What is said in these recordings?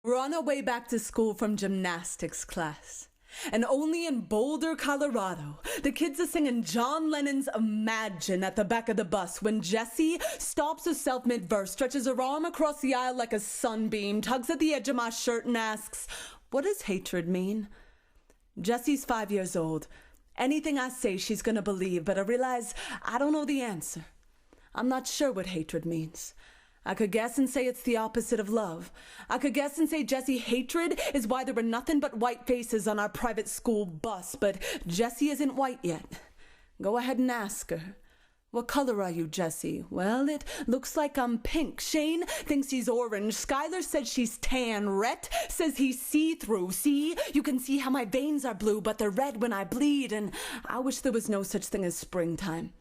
We're on our way back to school from gymnastics class. And only in Boulder, Colorado, the kids are singing John Lennon's Imagine at the back of the bus when Jessie stops herself mid-verse, stretches her arm across the aisle like a sunbeam, tugs at the edge of my shirt and asks, "What does hatred mean?" Jessie's 5 years old. Anything I say she's gonna believe, but I realize I don't know the answer. I'm not sure what hatred means. I could guess and say it's the opposite of love. I could guess and say, Jessie, hatred is why there were nothing but white faces on our private school bus, but Jessie isn't white yet. Go ahead and ask her. What color are you, Jessie? Well, it looks like I'm pink. Shane thinks he's orange. Skylar says she's tan. Rhett says he's see-through. See, you can see how my veins are blue, but they're red when I bleed, and I wish there was no such thing as springtime.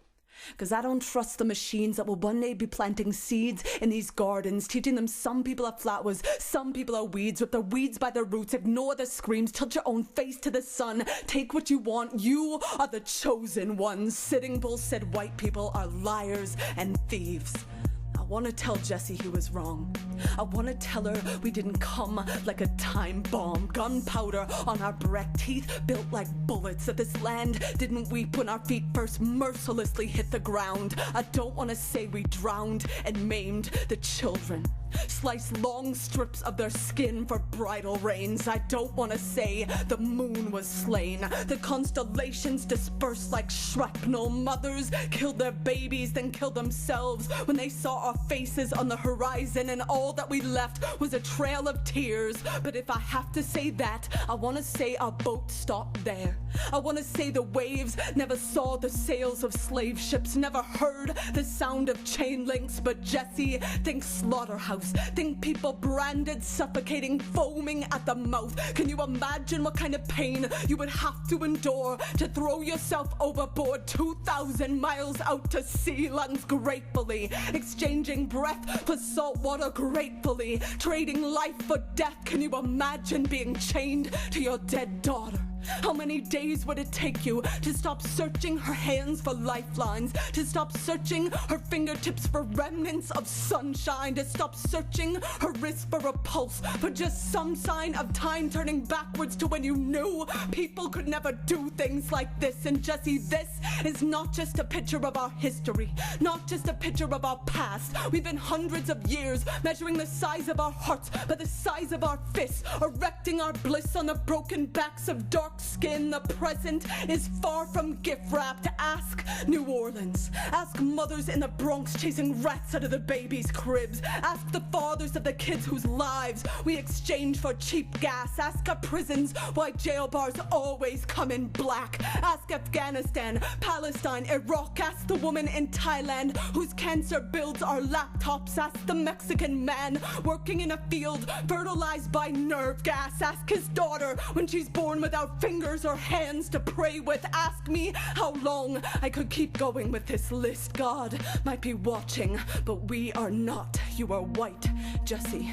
'Cause I don't trust the machines that will one day be planting seeds in these gardens, teaching them some people are flowers, some people are weeds, rip the weeds by their roots, ignore the screams, tilt your own face to the sun, take what you want, you are the chosen ones. Sitting Bull said white people are liars and thieves. I want to tell Jessie he was wrong. I want to tell her we didn't come like a time bomb. Gunpowder on our breath, teeth built like bullets. That this land didn't weep when our feet first mercilessly hit the ground. I don't want to say we drowned and maimed the children. Sliced long strips of their skin for bridal reins. I don't want to say the moon was slain. The constellations dispersed like shrapnel. Mothers killed their babies, then killed themselves when they saw our faces on the horizon, and all that we left was a trail of tears. But if I have to say that, I want to say our boat stopped there. I want to say the waves never saw the sails of slave ships, never heard the sound of chain links. But Jessie thinks slaughterhouse, think people branded, suffocating, foaming at the mouth. Can you imagine what kind of pain you would have to endure to throw yourself overboard 2,000 miles out to sea? Lungs gratefully exchanging breath for salt water, gratefully trading life for death. Can you imagine being chained to your dead daughter? How many days would it take you to stop searching her hands for lifelines, to stop searching her fingertips for remnants of sunshine, to stop searching her wrist for a pulse, for just some sign of time turning backwards to when you knew people could never do things like this? And Jessie, this is not just a picture of our history, not just a picture of our past. We've been hundreds of years measuring the size of our hearts by the size of our fists, erecting our bliss on the broken backs of dark skin. The present is far from gift wrapped. Ask New Orleans. Ask mothers in the Bronx chasing rats out of the babies' cribs. Ask the fathers of the kids whose lives we exchange for cheap gas. Ask our prisons why jail bars always come in black. Ask Afghanistan, Palestine, Iraq. Ask the woman in Thailand whose cancer builds our laptops. Ask the Mexican man working in a field fertilized by nerve gas. Ask his daughter when she's born without fingers or hands to pray with. Ask me how long I could keep going with this list. God might be watching, but we are not. You are white, Jessie.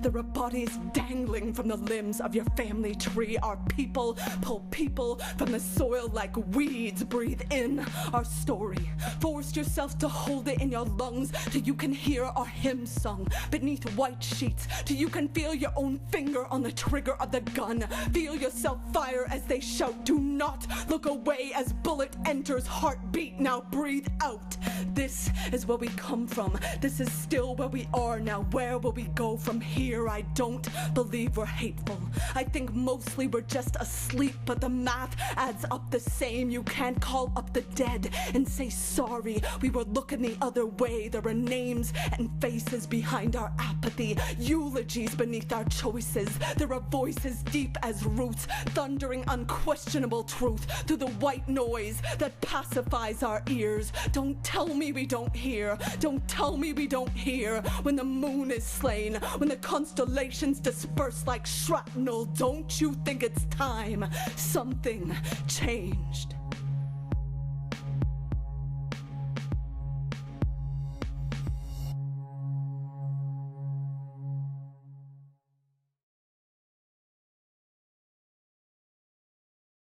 There are bodies dangling from the limbs of your family tree. Our people pull people from the soil like weeds. Breathe in our story. Force yourself to hold it in your lungs till you can hear our hymn sung beneath white sheets, till you can feel your own finger on the trigger of the gun. Feel yourself fire as they shout. Do not look away as bullet enters heartbeat. Now breathe out. This is where we come from. This is still where we are now. Where will we go from here? I don't believe we're hateful. I think mostly we're just asleep, but the math adds up the same. You can't call up the dead and say sorry, we were looking the other way. There are names and faces behind our apathy, eulogies beneath our choices. There are voices deep as roots, thundering unquestionable truth through the white noise that pacifies our ears. Don't tell me we don't hear. Don't tell me we don't hear when the moon is slain, when the constellations disperse like shrapnel. Don't you think it's time something changed?